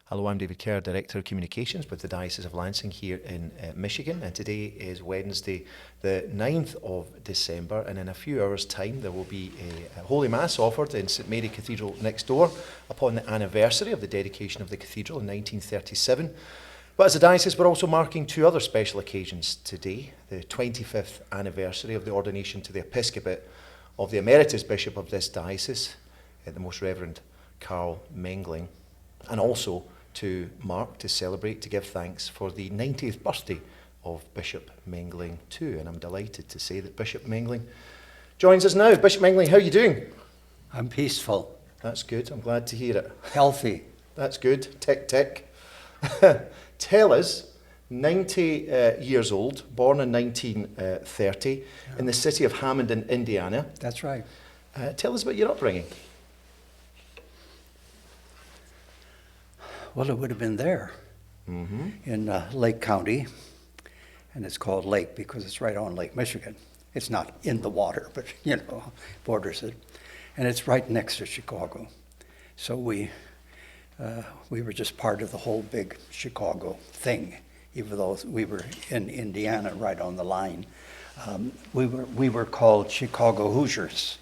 Hello, I'm David Kerr, Director of Communications with the Diocese of Lansing here in Michigan, and today is Wednesday the 9th of December, and in a few hours' time there will be a Holy Mass offered in St Mary Cathedral next door upon the anniversary of the dedication of the cathedral in 1937. But as a diocese, we're also marking two other special occasions today: the 25th anniversary of the ordination to the episcopate of the Emeritus Bishop of this diocese, the Most Reverend Carl Mengeling, and also to mark, to celebrate, to give thanks for the 90th birthday of Bishop Mengeling too. And I'm delighted to say that Bishop Mengeling joins us now. Bishop Mengeling, how are you doing? I'm peaceful. That's good, I'm glad to hear it. Healthy. That's good, tick tick. Tell us, 90 years old, born in 1930, in the city of Hammond in Indiana. That's right. Tell us about your upbringing. Well, it would have been there in Lake County, and it's called Lake because it's right on Lake Michigan. It's not in the water, but, borders it. And it's right next to Chicago. So we were just part of the whole big Chicago thing, even though we were in Indiana right on the line. We were called Chicago Hoosiers.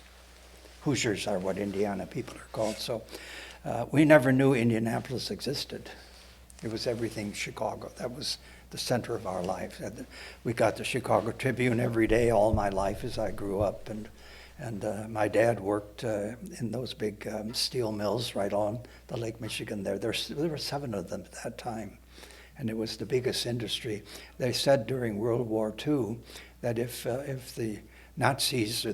Hoosiers are what Indiana people are called. So we never knew Indianapolis existed. It was everything Chicago. That was the center of our life. We got the Chicago Tribune every day all my life as I grew up, and my dad worked in those big steel mills right on the Lake Michigan there. There were 7 of them at that time, and it was the biggest industry. They said during World War II that if the Nazis or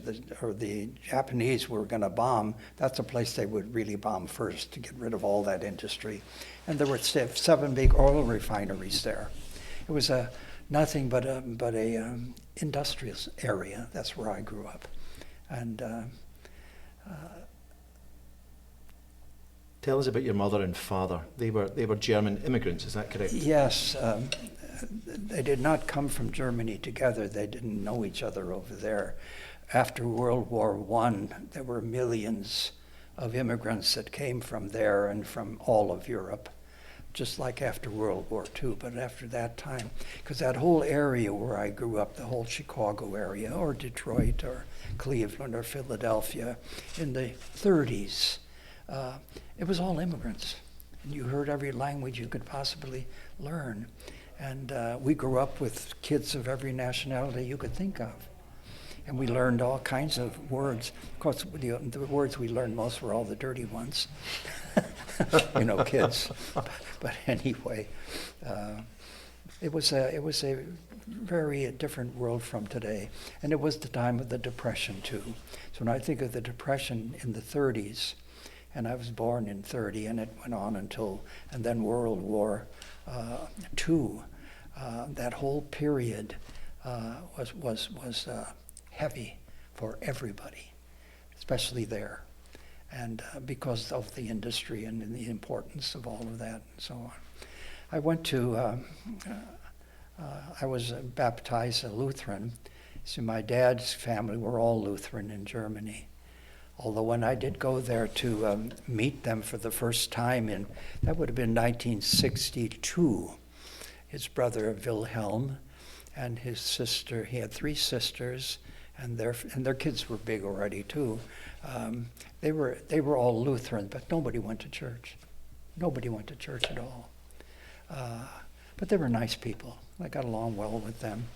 the Japanese were going to bomb, that's a place they would really bomb first to get rid of all that industry. And there were 7 big oil refineries there. It was nothing but a industrious area. That's where I grew up. And tell us about your mother and father. They were German immigrants, is that correct? Yes. They did not come from Germany together. They didn't know each other over there. After World War I, there were millions of immigrants that came from there and from all of Europe, just like after World War II. But after that time, because that whole area where I grew up, the whole Chicago area, or Detroit, or Cleveland, or Philadelphia, in the 30s, it was all immigrants. And you heard every language you could possibly learn. And we grew up with kids of every nationality you could think of. And we learned all kinds of words. Of course, the words we learned most were all the dirty ones. Kids. But anyway, it was a very different world from today. And it was the time of the Depression, too. So when I think of the Depression in the 30s, and I was born in 30, and it went on and then World War II, that whole period was heavy for everybody, especially there, and because of the industry and the importance of all of that and so on. I went to, I was baptized a Lutheran. So my dad's family were all Lutheran in Germany. Although when I did go there to meet them for the first time that would have been 1962, his brother Wilhelm and his sister, he had 3 sisters, and their kids were big already too. They were all Lutheran, but nobody went to church. Nobody went to church at all. But they were nice people. I got along well with them.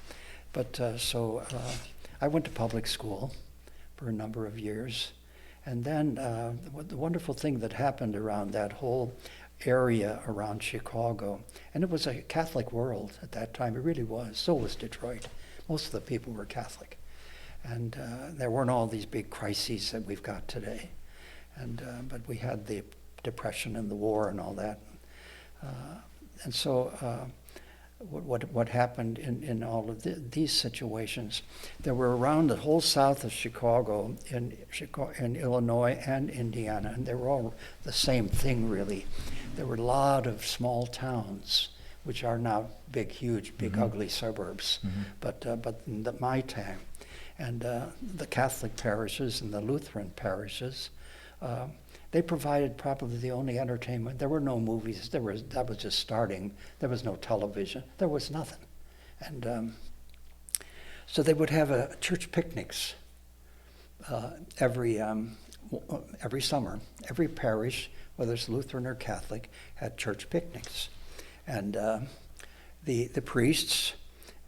But so I went to public school for a number of years. And then the wonderful thing that happened around that whole area around Chicago, and it was a Catholic world at that time, it really was. So was Detroit. Most of the people were Catholic. And there weren't all these big crises that we've got today. But we had the Depression and the war and all that. And so what happened in all of these situations, there were around the whole south of Chicago, in Illinois and Indiana, and they were all the same thing really. There were a lot of small towns, which are now big, huge, big, ugly suburbs. But in my time, and the Catholic parishes and the Lutheran parishes, They provided probably the only entertainment. There were no movies. That was just starting. There was no television. There was nothing. And so they would have church picnics every summer. Every parish, whether it's Lutheran or Catholic, had church picnics. And the priests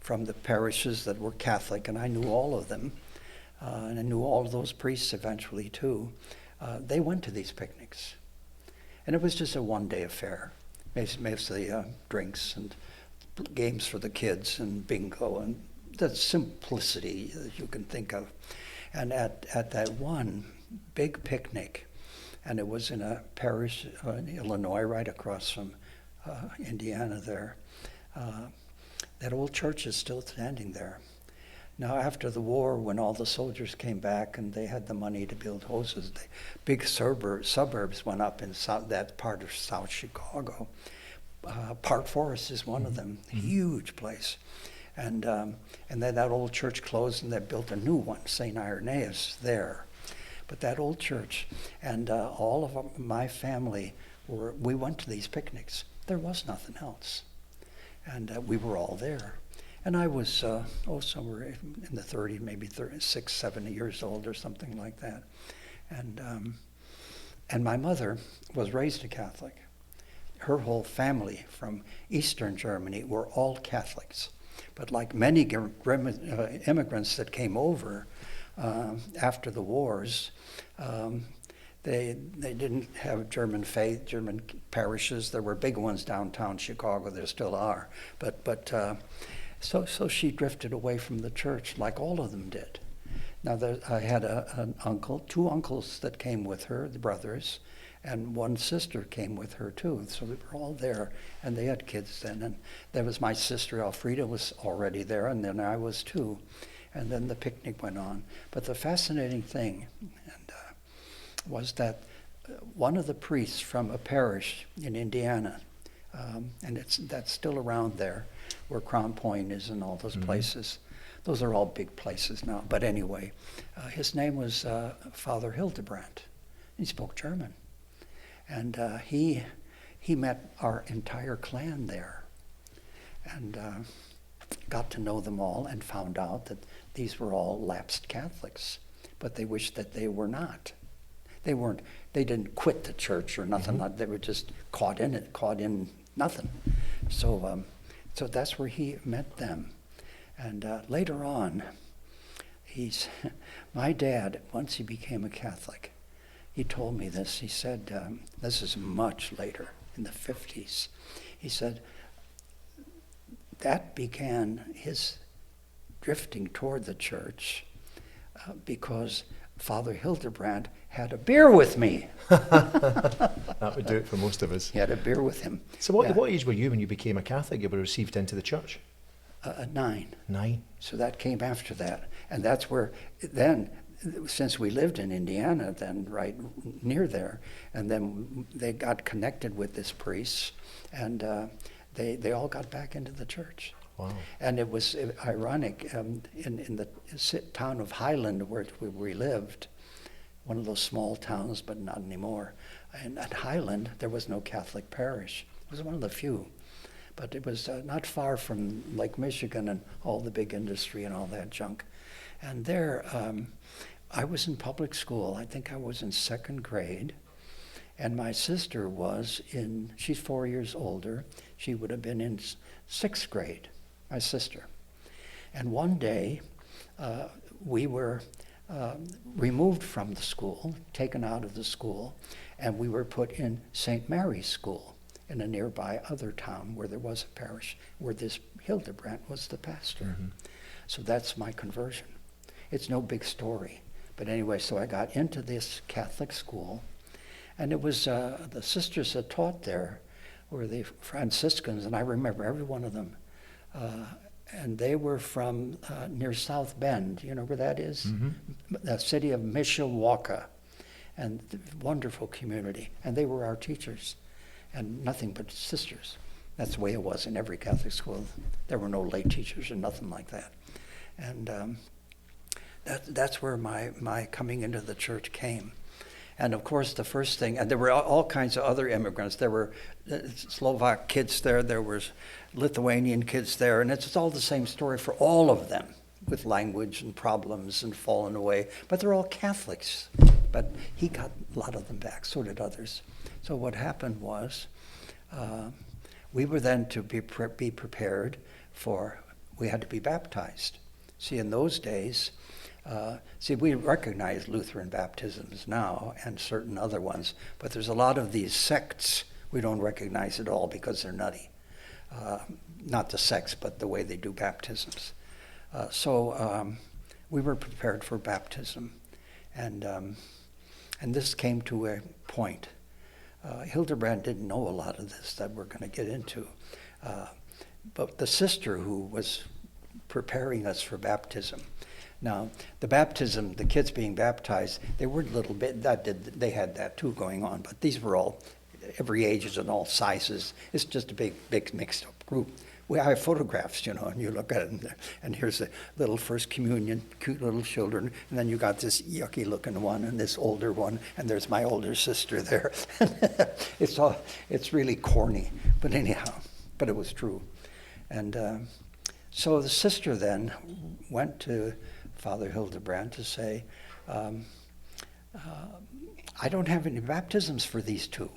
from the parishes that were Catholic, and I knew all of them, and I knew all of those priests eventually too, they went to these picnics. And it was just a one-day affair. Mostly drinks and games for the kids and bingo and the simplicity that you can think of. And at that one big picnic, and it was in a parish in Illinois, right across from Indiana there, that old church is still standing there. Now, after the war, when all the soldiers came back and they had the money to build houses, the big suburbs went up in that part of South Chicago. Park Forest is one of them, huge place. And then that old church closed and they built a new one, St. Irenaeus, there. But that old church, and all of my family, we went to these picnics. There was nothing else. And we were all there. And I was, somewhere in the 30s, maybe 36, 70 years old or something like that. And my mother was raised a Catholic. Her whole family from Eastern Germany were all Catholics. But like many immigrants that came over after the wars, they didn't have German faith, German parishes. There were big ones downtown Chicago, there still are. So she drifted away from the church, like all of them did. Now, I had an uncle, two uncles that came with her, the brothers, and one sister came with her too. So they were all there, and they had kids then. And there was my sister, Elfrida, was already there, and then I was too. And then the picnic went on. But the fascinating thing was that one of the priests from a parish in Indiana, and that's still around there, where Crown Point is and all those places. Those are all big places now. But anyway, his name was Father Hildebrandt. He spoke German. And he met our entire clan there and got to know them all and found out that these were all lapsed Catholics, but they wished that they were not. They didn't quit the church or nothing. They were just caught in nothing. So that's where he met them. And later on, my dad, once he became a Catholic, he told me this. He said, this is much later, in the 50s. He said, that began his drifting toward the church because Father Hildebrandt had a beer with me. That would do it for most of us. He had a beer with him. So what age were you when you became a Catholic? You were received into the church? 9. 9. So that came after that. And that's where, then, since we lived in Indiana, then right near there, and then they got connected with this priest, and they all got back into the church. Wow. And it was ironic, in the town of Highland, where we lived, one of those small towns, but not anymore. And at Highland, there was no Catholic parish. It was one of the few. But it was not far from Lake Michigan and all the big industry and all that junk. And there, I was in public school. I think I was in 2nd grade. And my sister she's 4 years older. She would have been in 6th grade, my sister. And one day, we were removed from the school, taken out of the school, and we were put in St. Mary's School in a nearby other town where there was a parish, where this Hildebrandt was the pastor. So that's my conversion. It's no big story. But anyway, so I got into this Catholic school, and it was the sisters that taught there were the Franciscans, and I remember every one of them. And they were from near South Bend. You know where that is? The city of Mishawaka, and wonderful community. And they were our teachers, and nothing but sisters. That's the way it was in every Catholic school. There were no lay teachers or nothing like that. And that's where my coming into the church came. And of course, the first thing, and there were all kinds of other immigrants. There were Slovak kids there was Lithuanian kids there, and it's all the same story for all of them, with language and problems and falling away. But they're all Catholics. But he got a lot of them back, so did others. So what happened was, we were then to be prepared for, we had to be baptized. See, in those days, we recognize Lutheran baptisms now and certain other ones, but there's a lot of these sects we don't recognize at all because they're nutty. Not the sects, but the way they do baptisms. So we were prepared for baptism, and this came to a point. Hildebrand didn't know a lot of this that we're going to get into, but the sister who was preparing us for baptism. Now, the baptism, the kids being baptized, they were a little bit, they had that too going on, but these were all, every ages and all sizes. It's just a big mixed up group. I have photographs, and you look at it, and here's the little first communion, cute little children, and then you got this yucky looking one, and this older one, and there's my older sister there. It's really corny, but anyhow, but it was true. And so the sister then went to Father Hildebrand to say, I don't have any baptisms for these two.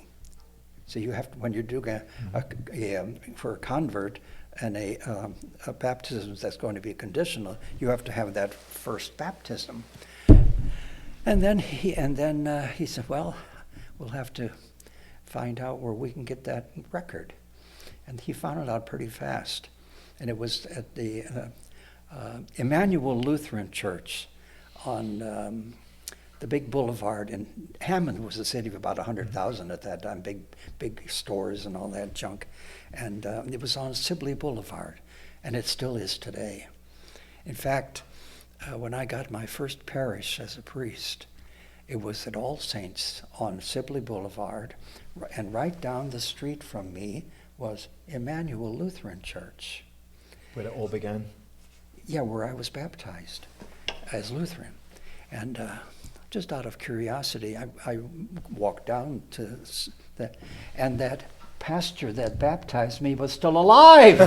So you have to, when you're doing for a convert and a baptism that's going to be conditional, you have to have that first baptism. And then he said, well, we'll have to find out where we can get that record. And he found it out pretty fast. And it was at the Emmanuel Lutheran Church on the big boulevard. And Hammond was a city of about 100,000 at that time, big stores and all that junk. And it was on Sibley Boulevard, and it still is today. In fact, when I got my first parish as a priest, it was at All Saints on Sibley Boulevard, and right down the street from me was Emmanuel Lutheran Church. Where it all began? Yeah, where I was baptized as Lutheran. And just out of curiosity, I walked down to that, and that pastor that baptized me was still alive.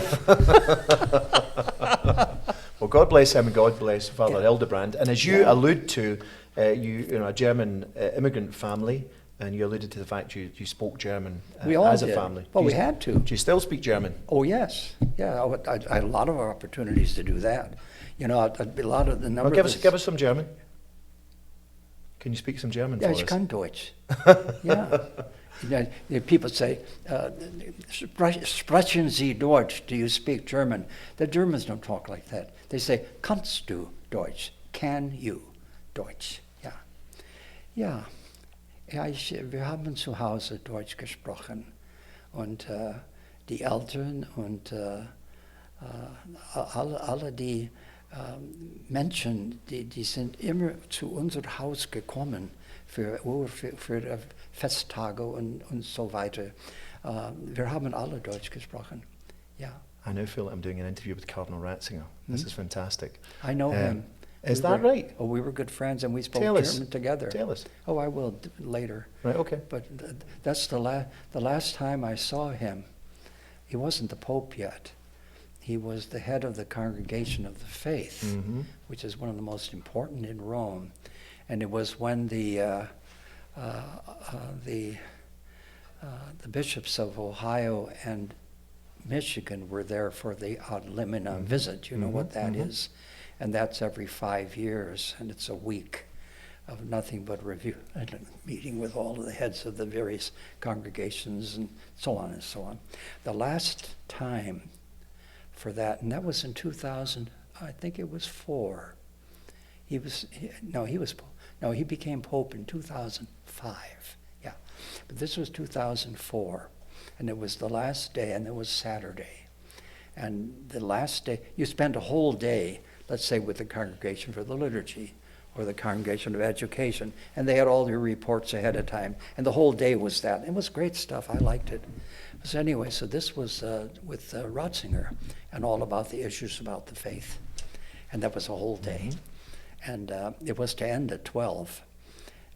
Well, God bless him and God bless Father Hildebrand. And as you allude to, you a German immigrant family, and you alluded to the fact you spoke German we all as did. a family. Well, we had to. Do you still speak German? Oh, yes. Yeah, I had a lot of opportunities to do that. A lot of the number. Well, give us some German. Can you speak some German for us? Ja, ich kann Deutsch. Yeah. People say, sprechen Sie Deutsch? Do you speak German? The Germans don't talk like that. They say, kannst du Deutsch? Can you Deutsch? Ja. Ja. Ja, wir haben zu Hause Deutsch gesprochen. Und die Eltern und alle die Menschen, die sind immer zu unserem Haus gekommen für Festtage und so weiter. Wir haben alle Deutsch gesprochen. Ja. I now feel like I'm doing an interview with Cardinal Ratzinger. This is fantastic. I know him. Is that right? Oh, we were good friends, and we spoke German together. Tell us. Oh, I will later. Right, okay. But that's the last time I saw him. He wasn't the Pope yet. He was the head of the Congregation of the Faith, which is one of the most important in Rome. And it was when the bishops of Ohio and Michigan were there for the ad limina visit. You know what that is? And that's every 5 years, and it's a week of nothing but review and a meeting with all of the heads of the various congregations and so on and so on. The last time for that, and that was in 2000, I think it was 4. He became Pope in 2005. Yeah, but this was 2004, and it was the last day, and it was Saturday. And the last day, you spend a whole day, let's say, with the congregation for the liturgy or the congregation of education, and they had all their reports ahead of time, and the whole day was that. It was great stuff. I liked it. So anyway, so this was with Ratzinger and all about the issues about the faith, and that was a whole day. And it was to end at 12,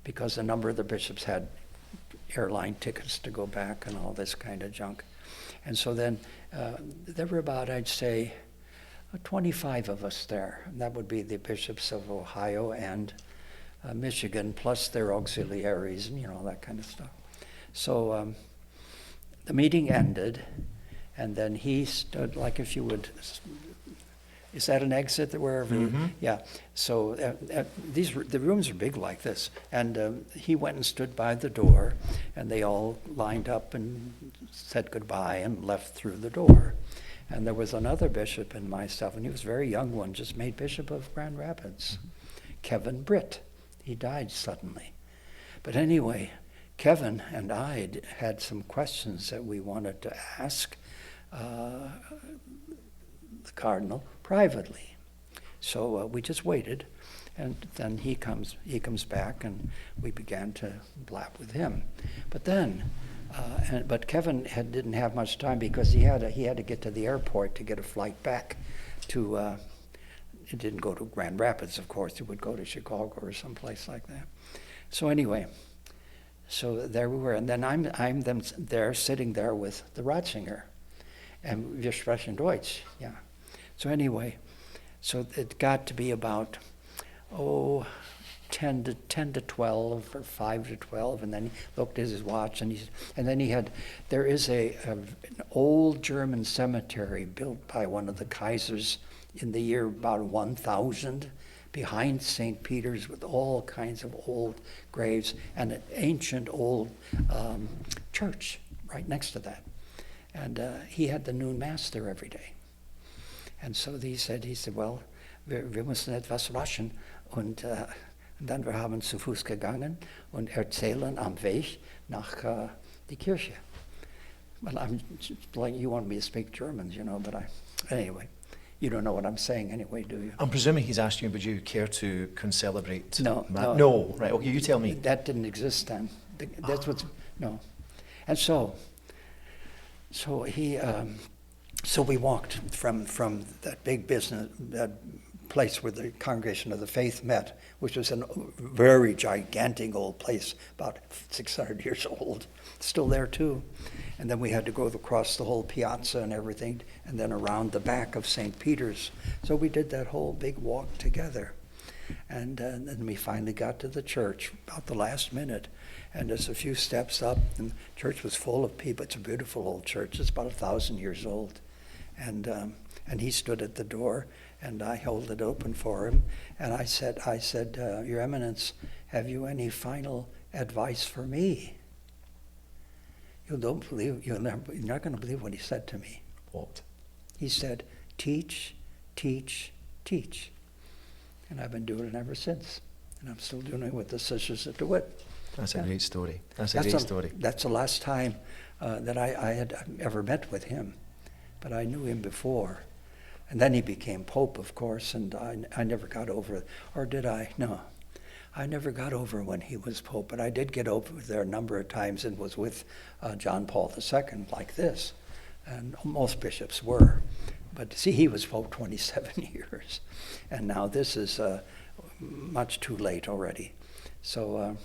because a number of the bishops had airline tickets to go back and all this kind of junk. And so then there were about, I'd say, 25 of us there. And that would be the bishops of Ohio and Michigan, plus their auxiliaries and, that kind of stuff. So the meeting ended, and then he stood, like if you would, is that an exit wherever? Mm-hmm. Yeah. So the rooms are big like this, and he went and stood by the door, and they all lined up and said goodbye and left through the door. And there was another bishop and myself, and he was a very young one, just made Bishop of Grand Rapids, Kevin Britt. He died suddenly. But anyway, Kevin and I had some questions that we wanted to ask the Cardinal privately. So we just waited, and then he comes back, and we began to blab with him. But then, but Kevin didn't have much time because he had to get to the airport to get a flight back to. It didn't go to Grand Rapids, of course. It would go to Chicago or someplace like that. So anyway, so there we were, and then I'm there sitting there with the Ratzinger, and wir sprechen Deutsch, yeah. So anyway, so it got to be about 10 to 12 or 5 to 12, and then he looked at his watch, and there is an old German cemetery built by one of the Kaisers in the year about 1000 behind St. Peter's with all kinds of old graves and an ancient old church right next to that. And he had the noon mass there every day. And so he said, well, wir müssen etwas raschen. Und dann wir haben zu Fuß gegangen und erzählen am Weg nach die Kirche. Well, I'm like, you want me to speak German, but anyway, you don't know what I'm saying anyway, do you? I'm presuming he's asked you, would you care to concelebrate? No. No, right, okay, you tell me. That didn't exist then. That's no. And so he, so we walked from that big business, that place where the Congregation of the Faith met, which was a very gigantic old place, about 600 years old, still there too. And then we had to go across the whole piazza and everything, and then around the back of St. Peter's. So we did that whole big walk together. And then we finally got to the church about the last minute. And just a few steps up, and the church was full of people. It's a beautiful old church. It's about 1,000 years old. And he stood at the door, and I held it open for him. And I said, Your Eminence, have you any final advice for me? You're not going to believe what he said to me. What? He said, teach, teach, teach. And I've been doing it ever since. And I'm still doing it with the Sisters at DeWitt. That's a great story. That's a great story. That's the last time that I had ever met with him. But I knew him before. And then he became Pope, of course, and I never got over it. Or did I? No. I never got over when he was Pope, but I did get over there a number of times and was with John Paul II like this. And most bishops were. But see, he was Pope 27 years. And now this is much too late already. So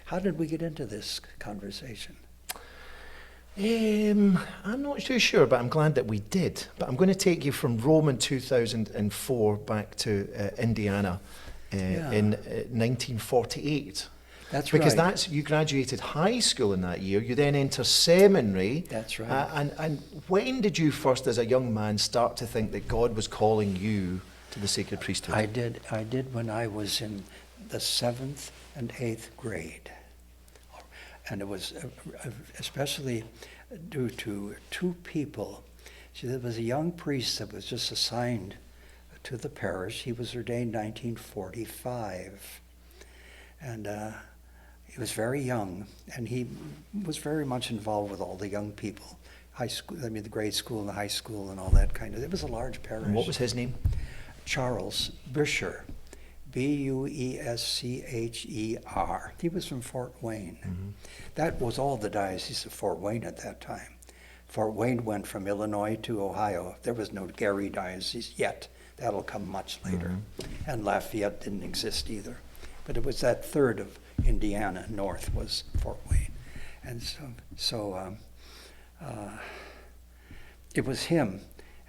how did we get into this conversation? I'm not too sure, but I'm glad that we did. But I'm going to take you from Rome in 2004 back to Indiana in 1948. That's because right. Because you graduated high school in that year. You then enter seminary. That's right. And when did you first, as a young man, start to think that God was calling you to the sacred priesthood? I did when I was in the 7th and 8th grade. And it was especially due to two people. See, there was a young priest that was just assigned to the parish. He was ordained 1945. And he was very young, and he was very much involved with all the young people. High school, the grade school and the high school and all that kind of. It was a large parish. And what was his name? Charles Buscher. Buescher. He was from Fort Wayne. Mm-hmm. That was all the Diocese of Fort Wayne at that time. Fort Wayne went from Illinois to Ohio. There was no Gary Diocese yet. That'll come much later. Mm-hmm. And Lafayette didn't exist either. But it was that third of Indiana. North was Fort Wayne. And so it was him,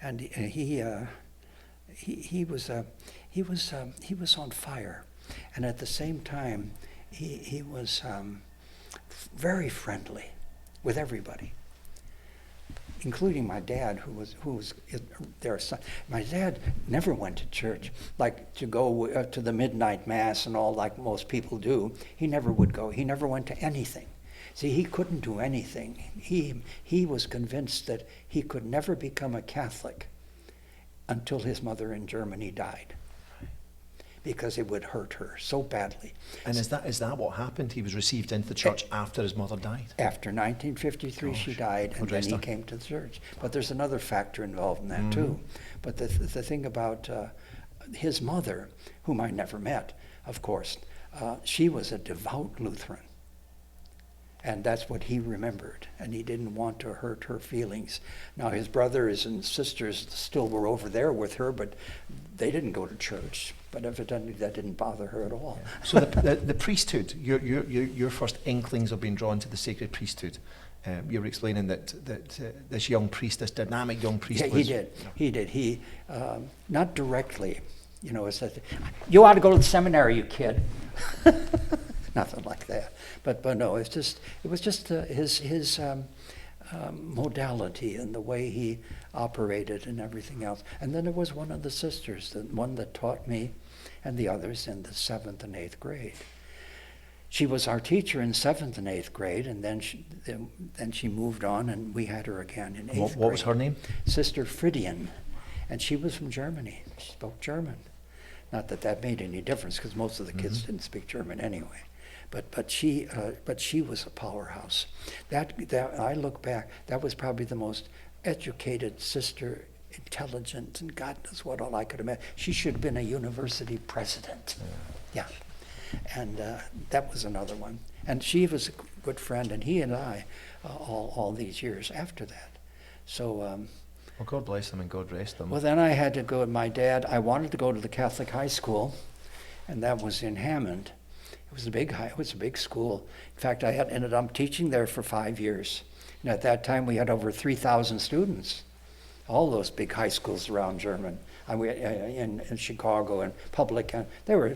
and he was on fire, and at the same time he was very friendly with everybody, including my dad, who was their son. My dad never went to church, like to go to the midnight mass and all, like most people do. He never would go. He never went to anything. See, he couldn't do anything. He was convinced that he could never become a Catholic until his mother in Germany died, because it would hurt her so badly. And is that what happened? He was received into the church after his mother died? After 1953, she died, and then he came to the church. But there's another factor involved in that too. But the thing about his mother, whom I never met, of course, she was a devout Lutheran. And that's what he remembered, and he didn't want to hurt her feelings. Now, his brothers and sisters still were over there with her, but they didn't go to church. But evidently that didn't bother her at all. So the priesthood, your first inklings of being drawn to the sacred priesthood. You were explaining that this young priest, this dynamic young priest, He did. He not directly, it said, "You ought to go to the seminary, you kid." Nothing like that. But no, it was just his modality and the way he operated and everything else. And then there was one of the sisters, the one that taught me and the others in the 7th and 8th grade. She was our teacher in 7th and 8th grade, and then she moved on, and we had her again in 8th grade. What was her name? Sister Fridian, and she was from Germany. She spoke German. Not that made any difference, because most of the kids didn't speak German anyway. But she was a powerhouse. That I look back, that was probably the most educated sister, intelligent, and God knows what all I could imagine. She should have been a university president. Yeah. And that was another one. And she was a good friend, and he and I, all these years after that. So. Well, God bless them and God rest them. Well, then I had to go. My dad, I wanted to go to the Catholic high school, and that was in Hammond. It was a big school. In fact, I had ended up teaching there for 5 years. And at that time, we had over 3,000 students. All those big high schools around Germany, in Chicago and public, and they were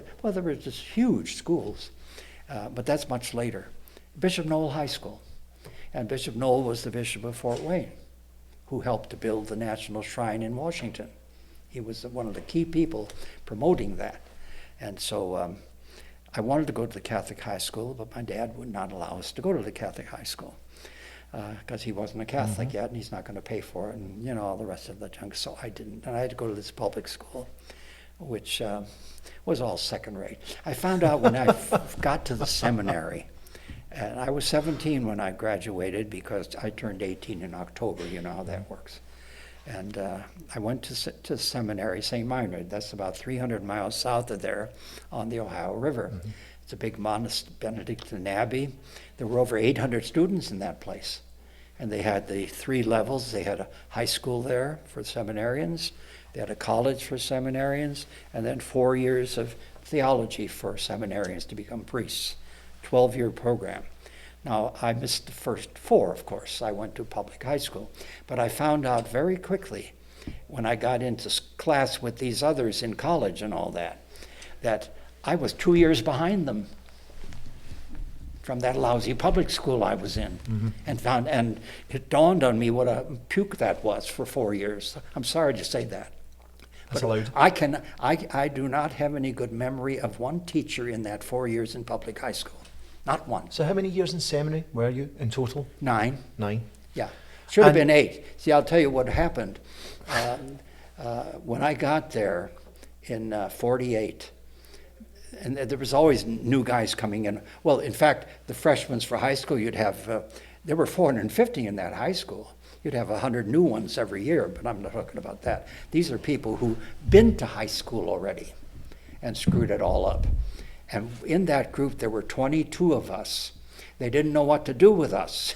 just huge schools. But that's much later. Bishop Noel High School, and Bishop Noel was the Bishop of Fort Wayne, who helped to build the National Shrine in Washington. He was one of the key people promoting that, and so. I wanted to go to the Catholic high school, but my dad would not allow us to go to the Catholic high school because he wasn't a Catholic yet, and he's not going to pay for it, and all the rest of the junk. So I didn't, and I had to go to this public school, which was all second rate. I found out when I got to the seminary, and I was 17 when I graduated because I turned 18 in October. You know how that works. And I went to seminary, St. Meinrad. That's about 300 miles south of there on the Ohio River. It's a big Benedictine abbey. There were over 800 students in that place. And they had the 3 levels. They had a high school there for seminarians. They had a college for seminarians. And then 4 years of theology for seminarians to become priests. 12-year program. Now, I missed the first 4, of course. I went to public high school. But I found out very quickly when I got into class with these others in college and all that I was 2 years behind them from that lousy public school I was in. And it dawned on me what a puke that was for 4 years. I'm sorry to say that. That's allowed. I do not have any good memory of one teacher in that 4 years in public high school. Not one. So how many years in seminary were you in total? 9. 9. Yeah. Should have been 8. See, I'll tell you what happened. When I got there in 48, and there was always new guys coming in. Well, in fact, the freshmen for high school, you'd have, there were 450 in that high school. You'd have 100 new ones every year, but I'm not talking about that. These are people who've been to high school already and screwed it all up. And in that group, there were 22 of us. They didn't know what to do with us.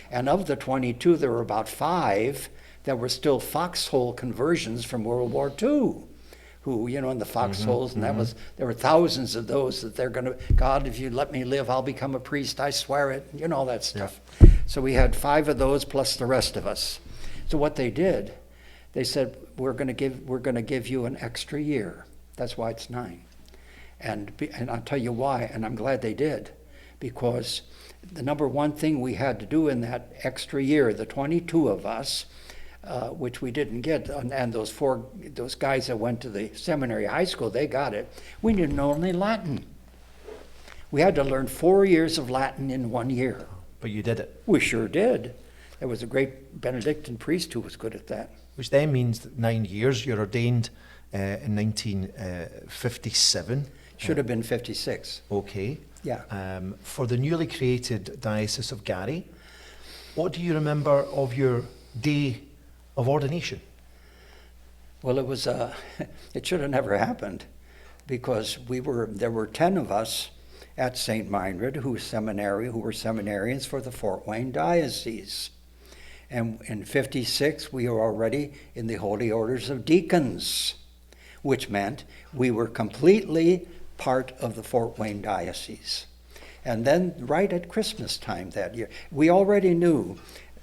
And of the 22, there were about 5 that were still foxhole conversions from World War II, who, in the foxholes, and there were thousands of those that they're going to, God, if you let me live, I'll become a priest, I swear it, all that stuff. Yeah. So we had 5 of those plus the rest of us. So what they did, they said, we're going to give you an extra year. That's why it's 9. And I'll tell you why, and I'm glad they did, because the number one thing we had to do in that extra year, the 22 of us, which we didn't get, and those guys that went to the seminary, high school, they got it. We didn't know only Latin. We had to learn 4 years of Latin in 1 year. But you did it. We sure did. There was a great Benedictine priest who was good at that. Which then means that 9 years. You're ordained in 1957. Should have been 56. Okay. Yeah. For the newly created Diocese of Gary, what do you remember of your day of ordination? Well, it was it should have never happened, because there were 10 of us at St. Meinrad who were seminarians for the Fort Wayne Diocese. And in 56, we were already in the Holy Orders of Deacons, which meant we were completely part of the Fort Wayne Diocese. And then right at Christmas time that year, we already knew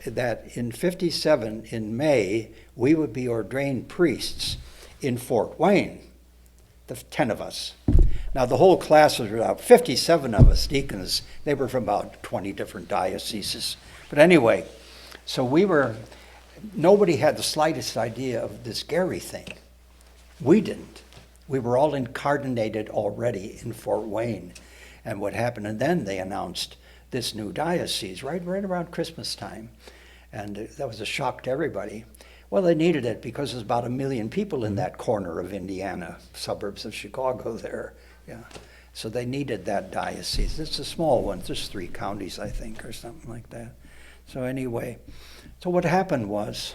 that in 57, in May, we would be ordained priests in Fort Wayne, the 10 of us. Now the whole class was about 57 of us deacons. They were from about 20 different dioceses. But anyway, so nobody had the slightest idea of this Gary thing. We didn't. We were all incarnated already in Fort Wayne. And what happened, and then they announced this new diocese right around Christmas time. And that was a shock to everybody. Well, they needed it because there's about 1 million people in that corner of Indiana, suburbs of Chicago there. Yeah. So they needed that diocese. It's a small one. There's 3 counties, I think, or something like that. So anyway, so what happened was,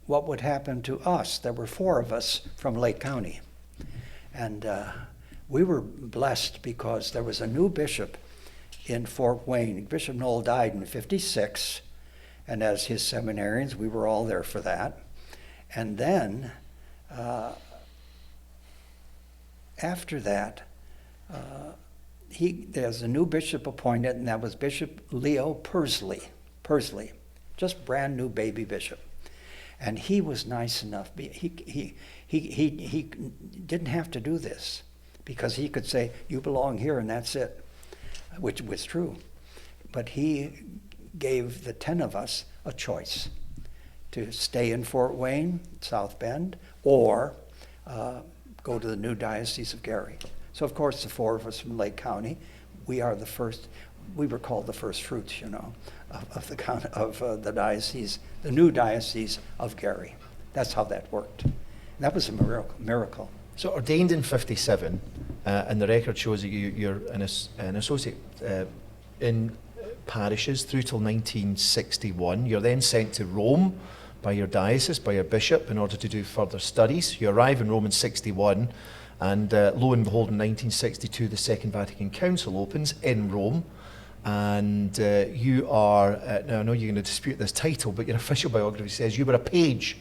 what would happen to us? There were 4 of us from Lake County. And we were blessed because there was a new bishop in Fort Wayne. Bishop Knoll died in 56, and as his seminarians, we were all there for that. And then, after that, there's a new bishop appointed, and that was Bishop Leo Pursley, just brand new baby bishop. And he was nice enough. He didn't have to do this, because he could say, you belong here and that's it, which was true. But he gave the 10 of us a choice to stay in Fort Wayne, South Bend, or go to the new Diocese of Gary. So of course the 4 of us from Lake County, we were called the first fruits, of the diocese, the new Diocese of Gary. That's how that worked. That was a miracle. So ordained in 57, and the record shows that you're an associate in parishes through till 1961. You're then sent to Rome by your diocese, by your bishop, in order to do further studies. You arrive in Rome in 61, and lo and behold, in 1962, the Second Vatican Council opens in Rome. And you are, now I know you're going to dispute this title, but your official biography says you were a page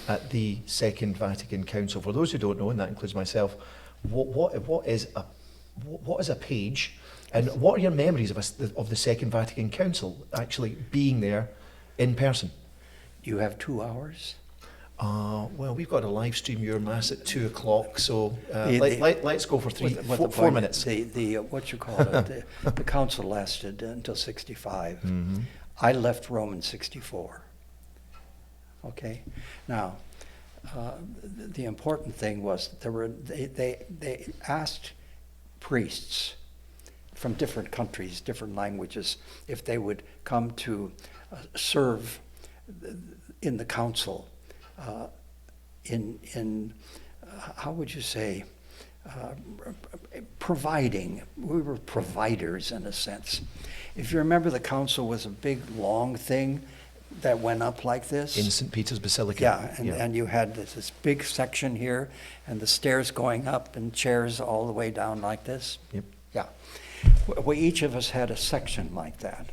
at the Second Vatican Council. For those who don't know, and that includes myself, what is a page, and what are your memories of the Second Vatican Council actually being there in person? You have 2 hours? Well, we've got a live stream your mass at 2 o'clock, so let's go for 4 minutes. The council lasted until 65. Mm-hmm. I left Rome in 64. Okay, now the important thing was they asked priests from different countries, different languages, if they would come to serve in the council. How would you say, providing. We were providers in a sense. If you remember, the council was a big, long thing that went up like this. In St. Peter's Basilica. Yeah, and you had this big section here, and the stairs going up, and chairs all the way down like this. Yep. Yeah. We each of us had a section like that.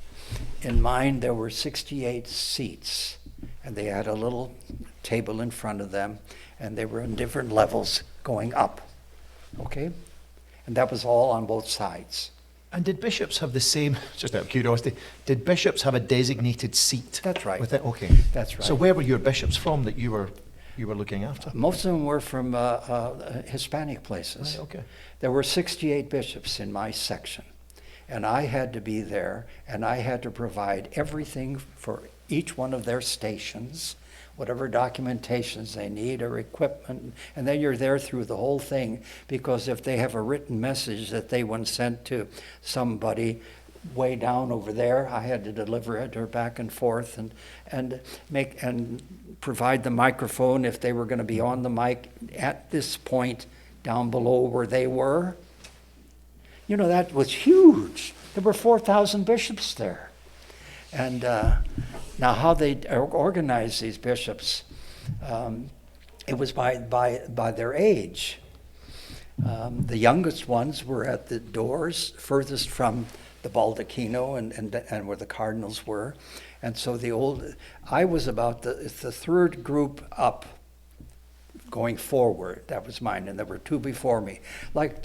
In mine, there were 68 seats, and they had a little table in front of them, and they were in different levels going up. Okay? And that was all on both sides. And did bishops have the same, just out of curiosity, did bishops have a designated seat? That's right. With it? Okay. That's right. So where were your bishops from that you were looking after? Most of them were from Hispanic places. Right, okay. There were 68 bishops in my section, and I had to be there, and I had to provide everything for each one of their stations, whatever documentations they need or equipment, and then you're there through the whole thing, because if they have a written message that they want sent to somebody way down over there, I had to deliver it or back and forth and provide the microphone if they were going to be on the mic at this point down below where they were. You know, that was huge. There were 4,000 bishops there. And now how they organized these bishops, it was by their age. The youngest ones were at the doors, furthest from the baldacchino and where the cardinals were. And so I was about the third group up going forward. That was mine, and there were two before me. Like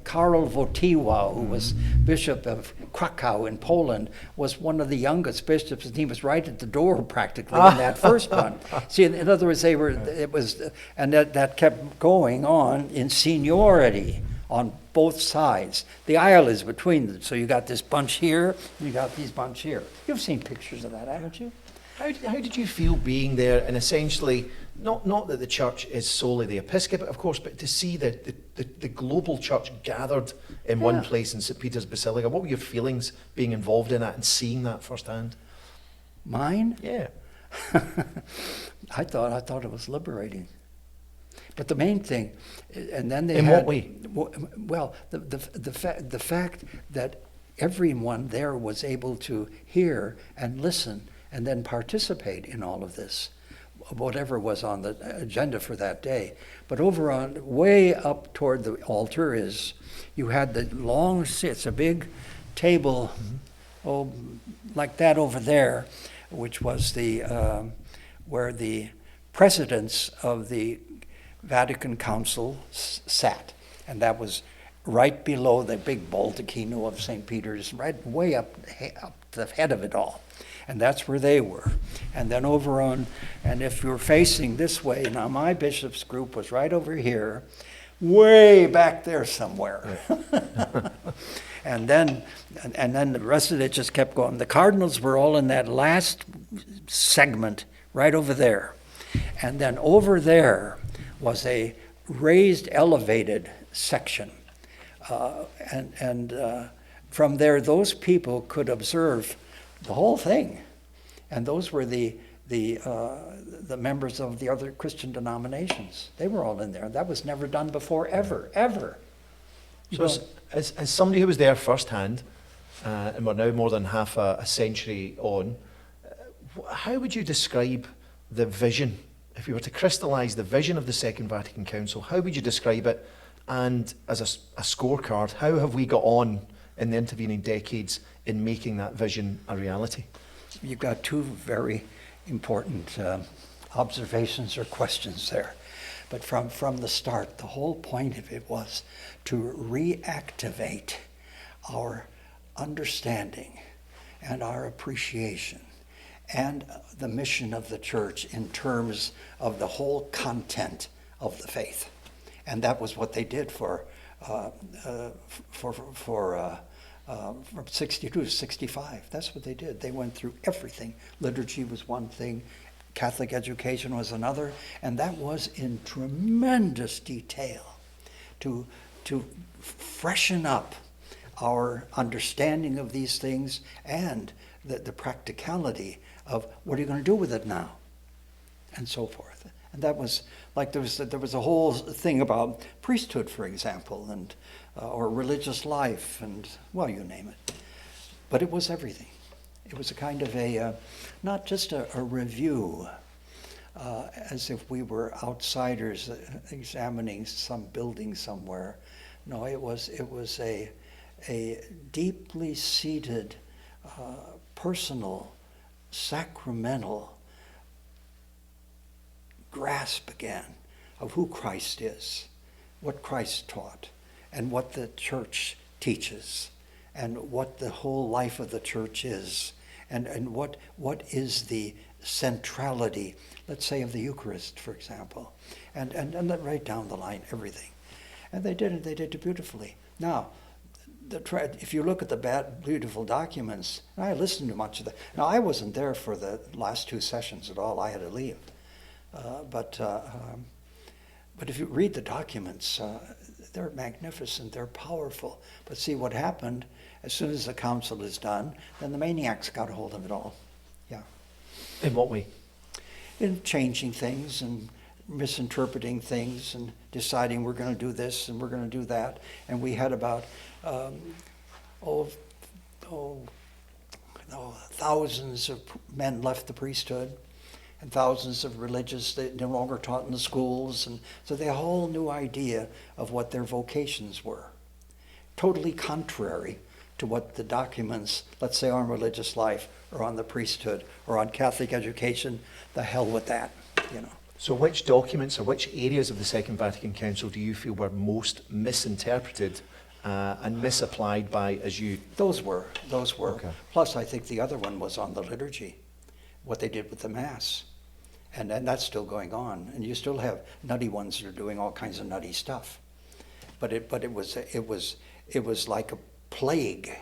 Karol Wojtyła, who was Bishop of Krakow in Poland, was one of the youngest bishops, and he was right at the door practically in that first one. See, in other words, and that kept going on in seniority on both sides. The aisle is between them, so you got this bunch here, you got these bunch here. You've seen pictures of that, haven't you? How did you feel being there and essentially, not that the church is solely the episcopate, of course, but to see the global church gathered in one place in St. Peter's Basilica? What were your feelings being involved in that and seeing that firsthand? Mine? Yeah. I thought it was liberating. But the main thing, and then they In had, what way? Well, the fact that everyone there was able to hear and listen and then participate in all of this, whatever was on the agenda for that day. But over on, way up toward the altar you had the long, it's a big table, like that over there, which was where the presidents of the Vatican Council sat. And that was right below the big baldacchino of St. Peter's, right way up the head of it all. And that's where they were. And then over on, and if you're facing this way, now my bishop's group was right over here, way back there somewhere. And then the rest of it just kept going. The cardinals were all in that last segment right over there. And then over there was a raised, elevated section. And from there, those people could observe the whole thing. And those were the members of the other Christian denominations. They were all in there. That was never done before, ever. So as somebody who was there firsthand, and we're now more than half a century on, how would you describe the vision? If you were to crystallise the vision of the Second Vatican Council, how would you describe it? And as a scorecard, how have we got on in the intervening decades in making that vision a reality? You've got two very important observations or questions there. But from the start, the whole point of it was to reactivate our understanding and our appreciation and the mission of the church in terms of the whole content of the faith. And that was what they did from 62 to 65. That's what they did. They went through everything. Liturgy was one thing, Catholic education was another, and that was in tremendous detail to freshen up our understanding of these things and the practicality of what are you going to do with it now, and so forth. And that was like there was a whole thing about priesthood, for example, and or religious life, and well, you name it. But it was everything. It was a kind of not just a review, as if we were outsiders examining some building somewhere. No, it was a deeply seated, personal, sacramental grasp again of who Christ is, what Christ taught, and what the church teaches, and what the whole life of the church is, and what is the centrality, let's say, of the Eucharist, for example, and right down the line, everything. And they did it beautifully. Now, if you look at the beautiful documents, and I listened to much of that. Now, I wasn't there for the last 2 sessions at all. I had to leave. But if you read the documents, they're magnificent, they're powerful. But see what happened, as soon as the council is done, then the maniacs got a hold of it all. Yeah. In what way? In changing things and misinterpreting things and deciding we're going to do this and we're going to do that. And we had about thousands of men left the priesthood, and thousands of religious that no longer taught in the schools, and so they had a whole new idea of what their vocations were, totally contrary to what the documents, let's say, on religious life or on the priesthood or on Catholic education. The hell with that, you know. So which documents or which areas of the Second Vatican Council do you feel were most misinterpreted and misapplied by, as you... Those were. Okay. Plus, I think the other one was on the liturgy, what they did with the Mass. And that's still going on. And you still have nutty ones that are doing all kinds of nutty stuff. But it was like a plague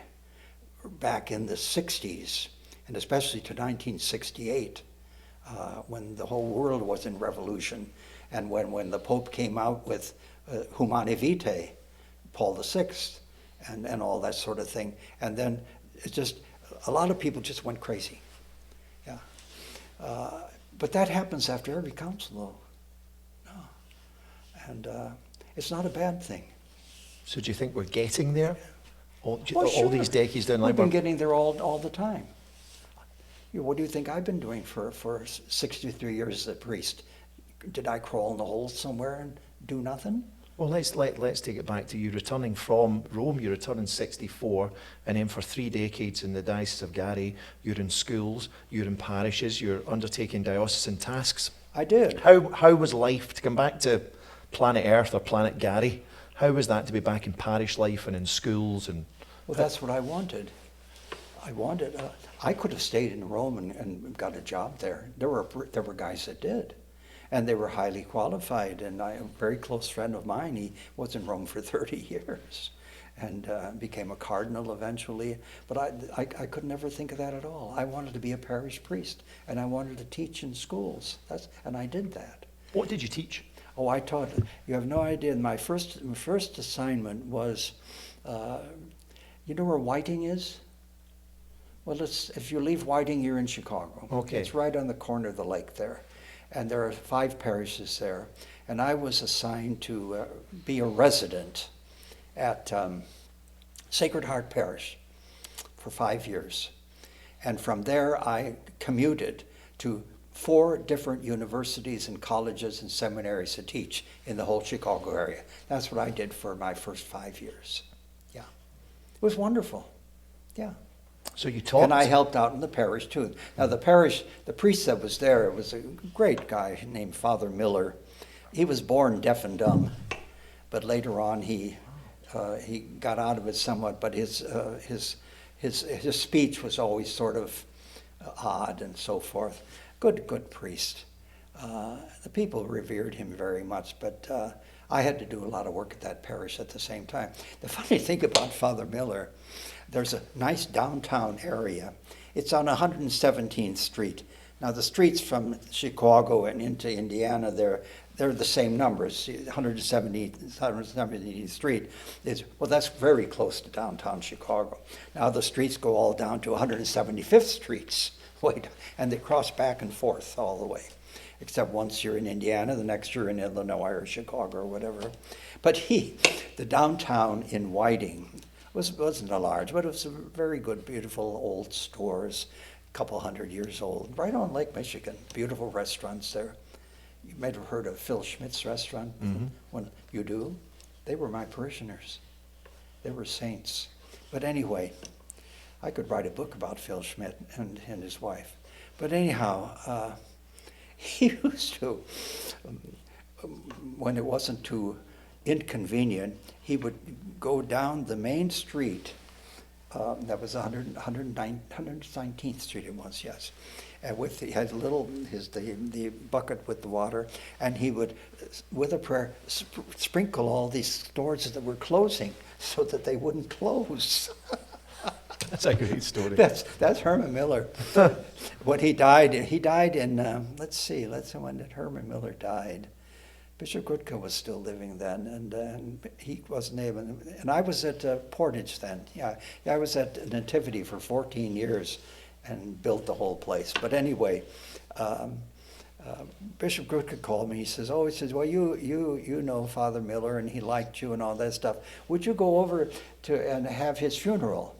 back in the 60s, and especially to 1968, when the whole world was in revolution, and when the Pope came out with Humane Vitae, Paul VI, and all that sort of thing. And then it just, a lot of people just went crazy. Yeah. But that happens after every council, though. No. And it's not a bad thing. So do you think we're getting there? All Sure. these decades down the line? We've been getting there all the time. What do you think I've been doing for 63 years as a priest? Did I crawl in the hole somewhere and do nothing? Well, let's take it back to you returning from Rome. You returned in '64, and then for 3 decades in the Diocese of Gary, you're in schools, you're in parishes, you're undertaking diocesan tasks. I did. How was life, to come back to planet Earth or planet Gary, how was that to be back in parish life and in schools? And well, that's what I wanted. I could have stayed in Rome and got a job there. There were guys that did. And they were highly qualified, and a very close friend of mine, he was in Rome for 30 years and became a cardinal eventually. But I could never think of that at all. I wanted to be a parish priest, and I wanted to teach in schools. And I did that. What did you teach? Oh, I taught, you have no idea. My first assignment was, you know where Whiting is? Well, if you leave Whiting, you're in Chicago. Okay. It's right on the corner of the lake there. And there are 5 parishes there. And I was assigned to be a resident at Sacred Heart Parish for 5 years. And from there, I commuted to 4 different universities and colleges and seminaries to teach in the whole Chicago area. That's what I did for my first 5 years. Yeah. It was wonderful. Yeah. So you taught? And I helped out in the parish too. Now the priest that was there was a great guy named Father Miller. He was born deaf and dumb, but later on he got out of it somewhat. But his speech was always sort of odd and so forth. Good priest. The people revered him very much, but I had to do a lot of work at that parish at the same time. The funny thing about Father Miller, there's a nice downtown area. It's on 117th Street. Now the streets from Chicago and into Indiana, they're the same numbers. 117th Street that's very close to downtown Chicago. Now the streets go all down to 175th Streets, and they cross back and forth all the way. Except once you're in Indiana, the next you're in Illinois or Chicago or whatever. But the downtown in Whiting wasn't a large, but it was a very good, beautiful old stores, a couple hundred years old, right on Lake Michigan. Beautiful restaurants there. You might have heard of Phil Schmidt's restaurant. Mm-hmm. When you do, they were my parishioners. They were saints. But anyway, I could write a book about Phil Schmidt and his wife. But anyhow, he used to, when it wasn't too inconvenient, he would go down the main street. That was 119th Street it was, yes. And he had the bucket with the water, and he would, with a prayer, sprinkle all these stores that were closing so that they wouldn't close. That's a great story. That's Herman Miller. When he died in, let's see when did Herman Miller died. Bishop Grudka was still living then, and he wasn't able, and I was at Portage then. Yeah, I was at Nativity for 14 years and built the whole place. But anyway, Bishop Grudka called me. He says, well, you know Father Miller, and he liked you and all that stuff. Would you go over to and have his funeral?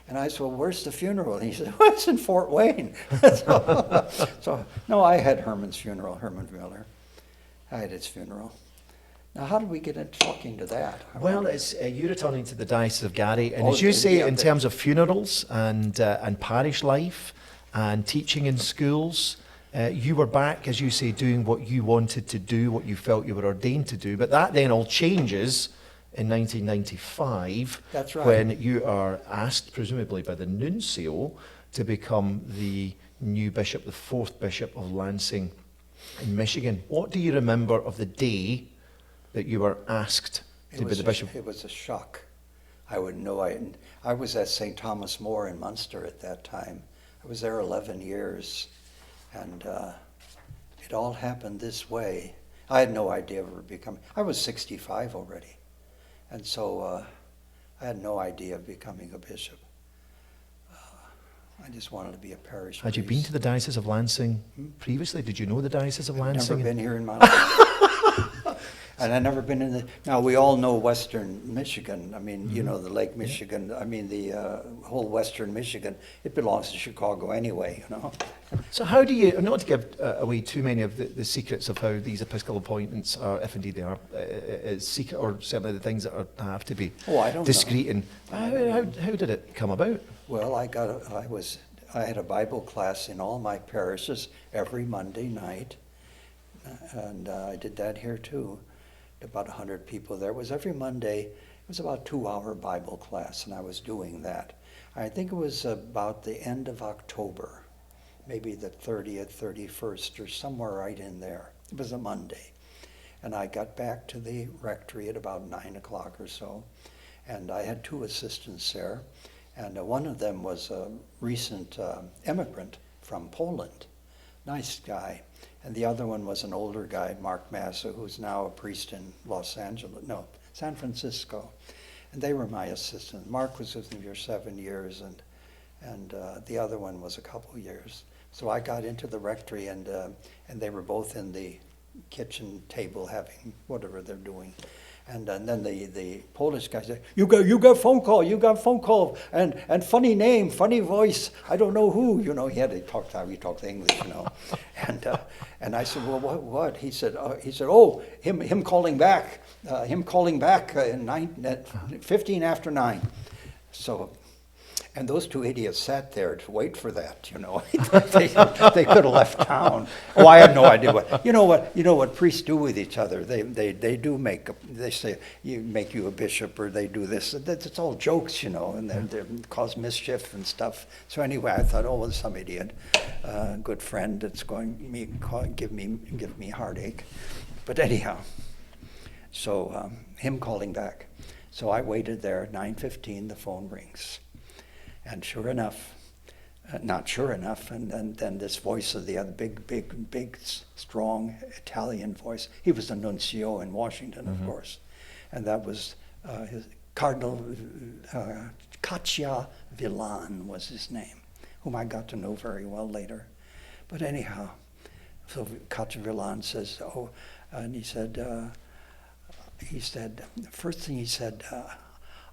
And I said, well, where's the funeral? And he said, well, it's in Fort Wayne. so, no, I had Herman Miller. I had his funeral. Now, how did we get into talking to that? Well, it's you returning to the Diocese of Gary, and as you say, in terms of funerals and parish life and teaching in schools, you were back, as you say, doing what you wanted to do, what you felt you were ordained to do. But that then all changes in 1995. That's right. When you are asked, presumably by the nuncio, to become the new bishop, the fourth Bishop of Lansing in Michigan. What do you remember of the day that you were asked to be the bishop? It was a shock. I wouldn't know. I was at St. Thomas More in Munster at that time. I was there 11 years, and it all happened this way. I had no idea of it becoming. I was 65 already, and so I had no idea of becoming a bishop. I just wanted to be a parish priest. Had you been to the Diocese of Lansing previously? Did you know the Diocese of Lansing? I've never been here in my life. And I've never been in the... Now, we all know Western Michigan. I mean, you know, the Lake Michigan. I mean, the whole Western Michigan. It belongs to Chicago anyway, you know. So how do you... Not to give away too many of the secrets of how these episcopal appointments are, if indeed they are, secret, or certainly the things that have to be discreet. And how did it come about? Well, I had a Bible class in all my parishes every Monday night, and I did that here too. About 100 people there. It was every Monday. It was about a 2-hour Bible class, and I was doing that. I think it was about the end of October, maybe the 30th, 31st, or somewhere right in there. It was a Monday. And I got back to the rectory at about 9 o'clock or so, and I had 2 assistants there. And one of them was a recent immigrant from Poland, nice guy. And the other one was an older guy, Mark Massa, who's now a priest in San Francisco. And they were my assistants. Mark was with me for 7 years, and the other one was a couple years. So I got into the rectory, and they were both in the kitchen table having whatever they're doing. And then the Polish guy said, you got phone call, and funny name, funny voice, I don't know who, you know. He had to talk how he talked English, you know. And I said, well, what? He said, oh, him calling back at 15 after 9. So, and those 2 idiots sat there to wait for that, you know. They could have left town. Oh, I have no idea what. You know what priests do with each other. They do they say make you a bishop, or they do this. It's all jokes, you know, and they cause mischief and stuff. So anyway, I thought, oh, well, some idiot, good friend that's going to give me heartache. But anyhow, so him calling back. So I waited there at 9:15. The phone rings. And sure enough, not sure enough, and then this voice of the other big, strong Italian voice. He was the nuncio in Washington, of course. And that was his Cardinal Caccia Villan was his name, whom I got to know very well later. But anyhow, so Caccia Villan says, oh, and he said, first thing he said,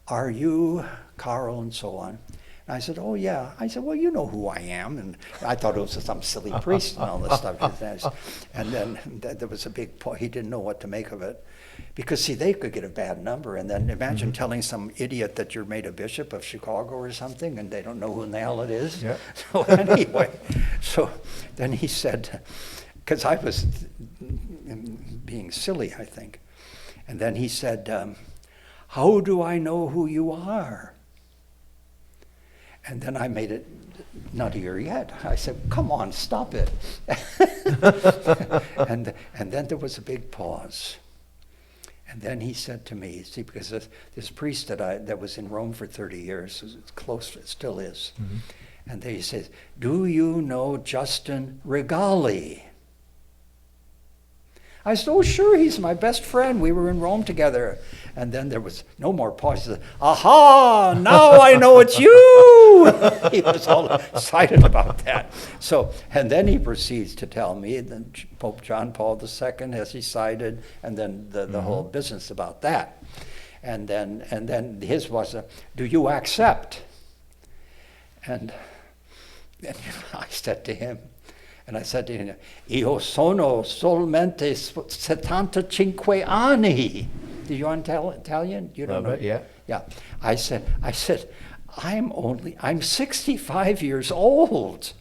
are you Carl, and so on. And I said, oh, yeah. I said, well, you know who I am. And I thought it was some silly priest and all this stuff. And then there was a big point. He didn't know what to make of it. Because, see, they could get a bad number. And then imagine telling some idiot that you're made a bishop of Chicago or something, and they don't know who in the hell it is. Yeah. So anyway, so then he said, because I was being silly, I think. And then he said, how do I know who you are? And then I made it nuttier yet. I said, come on, stop it. and then there was a big pause. And then he said to me, see, because this priest that was in Rome for 30 years, it's close, it still is. Mm-hmm. And then he says, do you know Justin Regali? I said, oh, sure, he's my best friend. We were in Rome together. And then there was no more pause. He said, aha, now I know it's you. He was all excited about that. So, and then he proceeds to tell me that Pope John Paul II has decided, and then the whole business about that. And then his was, do you accept? And I said to him, io sono solamente 75 anni. Did you understand Italian? You don't know? Yeah. Yeah. I said, I'm 65 years old.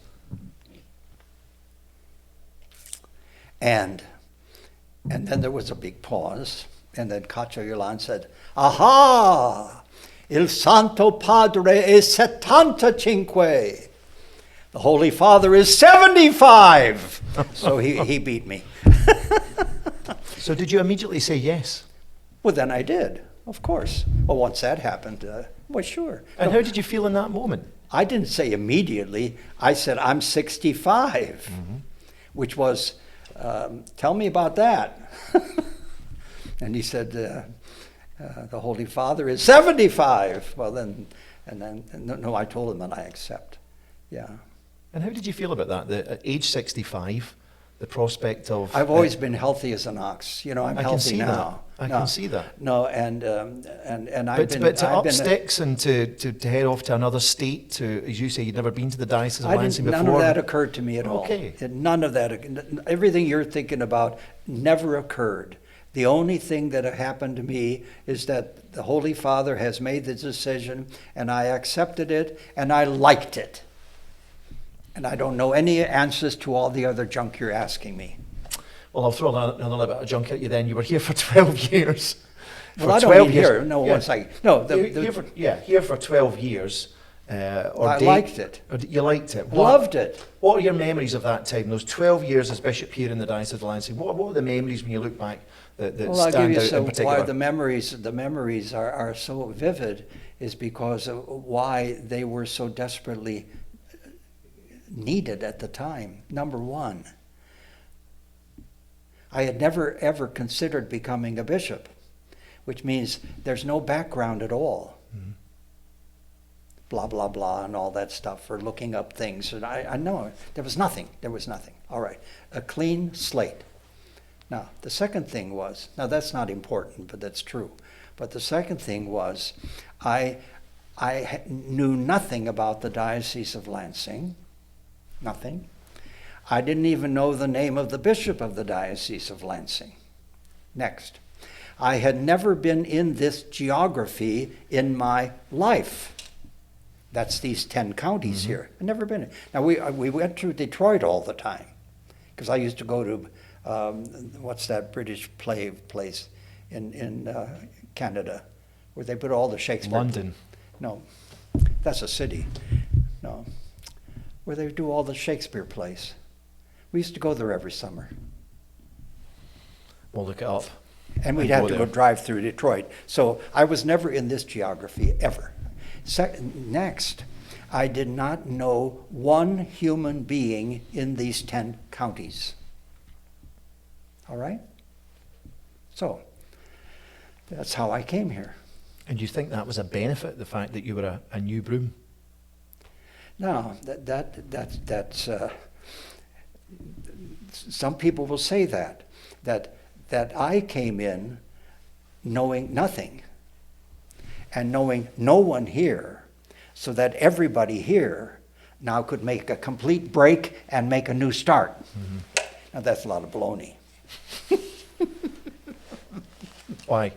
And then there was a big pause. And then Caccia Yolan said, aha, il Santo Padre è 75. The Holy Father is 75. So he beat me. So did you immediately say yes? Well, then I did, of course. Well, once that happened, well, sure. And how did you feel in that moment? I didn't say immediately. I said, I'm 65, which was, tell me about that. And he said, the Holy Father is 75. Well, then I told him that I accept. Yeah. And how did you feel about that? At age 65, the prospect of... I've always been healthy as an ox. You know, I'm healthy now. I can see that. No, and I've been... But to up sticks and to head off to another state, to, as you say, you'd never been to the Diocese of Lansing before. None of that occurred to me at all. Okay. None of that. Everything you're thinking about never occurred. The only thing that happened to me is that the Holy Father has made the decision, and I accepted it, and I liked it. And I don't know any answers to all the other junk you're asking me. Well, I'll throw another little bit of junk at you then. You were here for 12 years. Well, I don't mean here. No, yeah. One second. No, here for 12 years. I liked it. You liked it? Loved it. What are your memories of that time, those 12 years as bishop here in the Diocese of Lansing? What are the memories when you look back that stand out in particular? Why the memories are so vivid is because of why they were so desperately needed at the time. Number one, I had never ever considered becoming a bishop, which means there's no background at all. Mm-hmm. Blah, blah, blah, and all that stuff for looking up things. And I know there was nothing. All right, a clean slate. Now, the second thing was, now that's not important, but that's true. But the second thing was, I knew nothing about the Diocese of Lansing. Nothing. I didn't even know the name of the bishop of the Diocese of Lansing. Next. I had never been in this geography in my life. That's these 10 counties here. I've never been. Now, we went to Detroit all the time, because I used to go to, what's that British play place in Canada, where they put all the Shakespeare. London. No, that's a city. No. Where they do all the Shakespeare plays. We used to go there every summer. We'll look it up. And we'd have to go drive through Detroit. So I was never in this geography, ever. Next, I did not know one human being in these 10 counties. All right? So, that's how I came here. And you think that was a benefit, the fact that you were a new broom? No, that's some people will say that I came in knowing nothing and knowing no one here, so that everybody here now could make a complete break and make a new start. Mm-hmm. Now that's a lot of baloney. Why?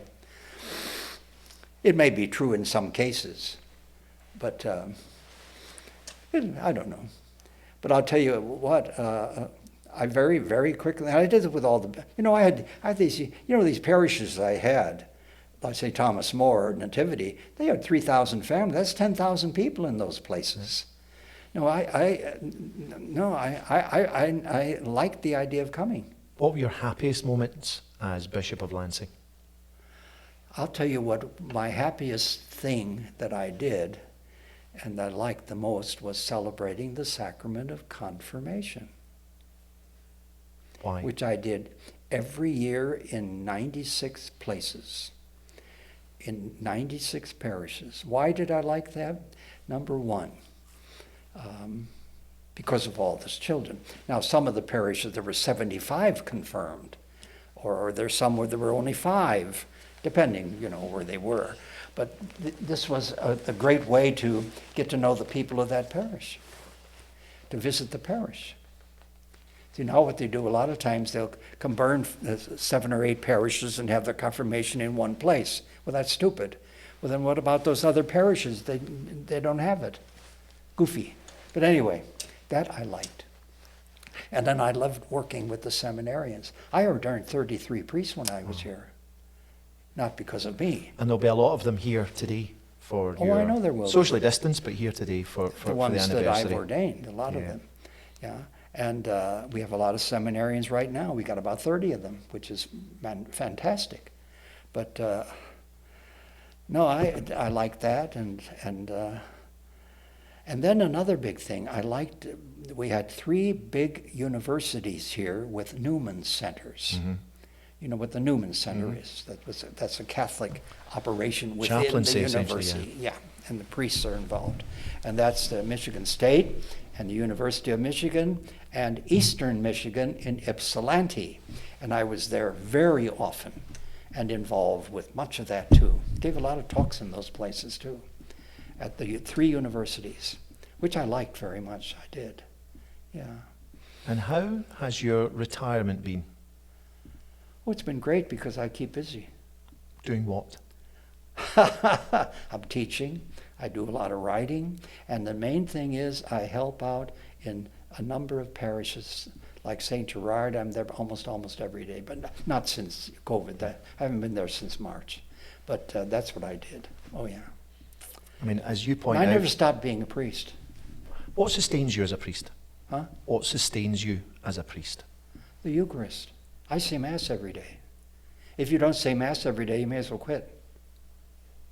It may be true in some cases, but I don't know. But I'll tell you what, I very, very quickly, I did it with all the, I had these, these parishes I had, like say Thomas More, Nativity, they had 3,000 families. That's 10,000 people in those places. I liked the idea of coming. What were your happiest moments as Bishop of Lansing? I'll tell you what my happiest thing that I did and that I liked the most was celebrating the sacrament of confirmation. Why? Which I did every year in 96 places, in 96 parishes. Why did I like that? Number one, because of all those children. Now, some of the parishes, there were 75 confirmed, or there's some where there were only 5, depending, where they were. But this was a great way to get to know the people of that parish, to visit the parish. You know what they do? A lot of times they'll combine 7 or 8 parishes and have their confirmation in one place. Well, that's stupid. Well, then what about those other parishes? They don't have it. Goofy. But anyway, that I liked. And then I loved working with the seminarians. I ordained 33 priests when I was here. Not because of me. And there'll be a lot of them here today for I know there will socially distanced, but here today for the ones anniversary. that I've ordained, a lot of them. Yeah. And we have a lot of seminarians right now. We got about 30 of them, which is fantastic. But no, I like that, and then another big thing I liked. We had 3 big universities here with Newman centers. Mm-hmm. You know what the Newman Center is? That's a Catholic operation within Chaplaincy, the university. Yeah, and the priests are involved, and that's the Michigan State and the University of Michigan and Eastern Michigan in Ypsilanti. And I was there very often and involved with much of that too. Gave a lot of talks in those places too, at the 3 universities, which I liked very much. I did, yeah. And how has your retirement been? Oh, it's been great because I keep busy. Doing what? I'm teaching. I do a lot of writing. And the main thing is I help out in a number of parishes. Like St. Gerard, I'm there almost every day, but not since COVID. I haven't been there since March. But that's what I did. Oh, yeah. I mean, as you point out... I never stopped being a priest. What sustains you as a priest? Huh? What sustains you as a priest? The Eucharist. I say Mass every day. If you don't say Mass every day, you may as well quit.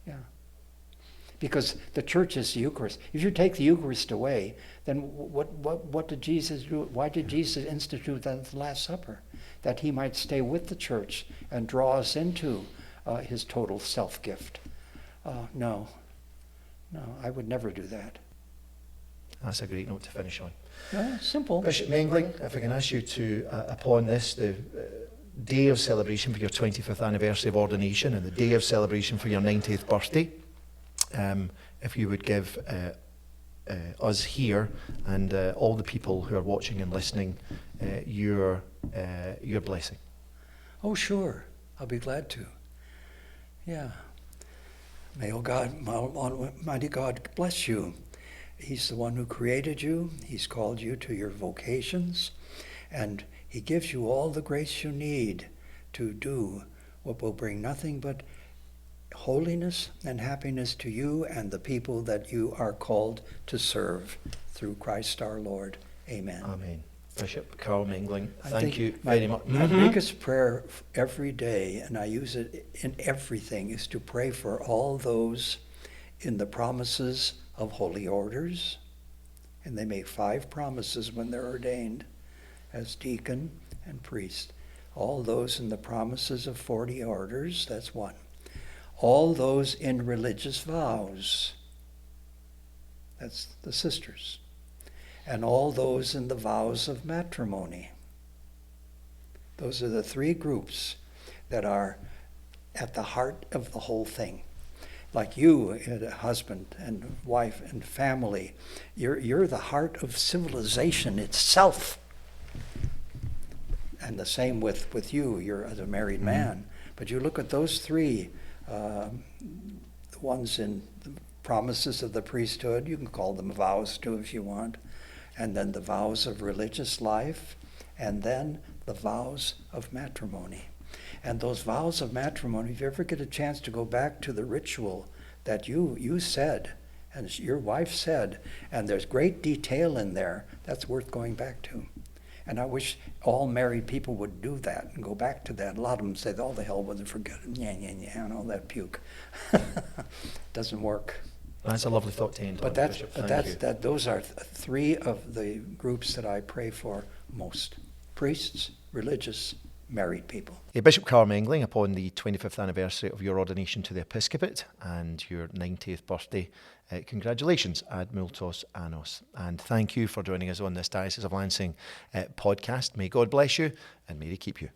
Yeah. Because the church is the Eucharist. If you take the Eucharist away, then what did Jesus do? Why did Jesus institute that Last Supper? That he might stay with the church and draw us into his total self-gift. No, I would never do that. That's a great note to finish on. Yeah, simple. Bishop Mengeling, if I can ask you to, upon this, the day of celebration for your 25th anniversary of ordination and the day of celebration for your 90th birthday, if you would give us here and all the people who are watching and listening your blessing. Oh, sure. I'll be glad to. Yeah. May Almighty God bless you. He's the one who created you. He's called you to your vocations, and he gives you all the grace you need to do what will bring nothing but holiness and happiness to you and the people that you are called to serve through Christ our Lord. Amen. Amen. Bishop Carl Mengeling, thank you very much. My biggest prayer every day, and I use it in everything, is to pray for all those in the promises of holy orders, and they make 5 promises when they're ordained as deacon and priest. All those in the promises of 40 orders, that's 1. All those in religious vows, that's the sisters. And all those in the vows of matrimony. Those are the 3 groups that are at the heart of the whole thing. Like you, husband and wife and family, you're the heart of civilization itself. And the same with you, you're as a married man. But you look at those 3, the ones in the promises of the priesthood, you can call them vows too if you want, and then the vows of religious life, and then the vows of matrimony. And those vows of matrimony, if you ever get a chance to go back to the ritual that you said, and your wife said, and there's great detail in there, that's worth going back to. And I wish all married people would do that and go back to that. A lot of them say, oh, the hell with it, forget it, and all that puke. Doesn't work. That's a lovely thought to end on, Bishop. Thank you. Those are three of the groups that I pray for most: priests, religious, married people. Bishop Carl Mengeling, upon the 25th anniversary of your ordination to the episcopate and your 90th birthday, congratulations, ad multos annos. And thank you for joining us on this Diocese of Lansing podcast. May God bless you and may He keep you.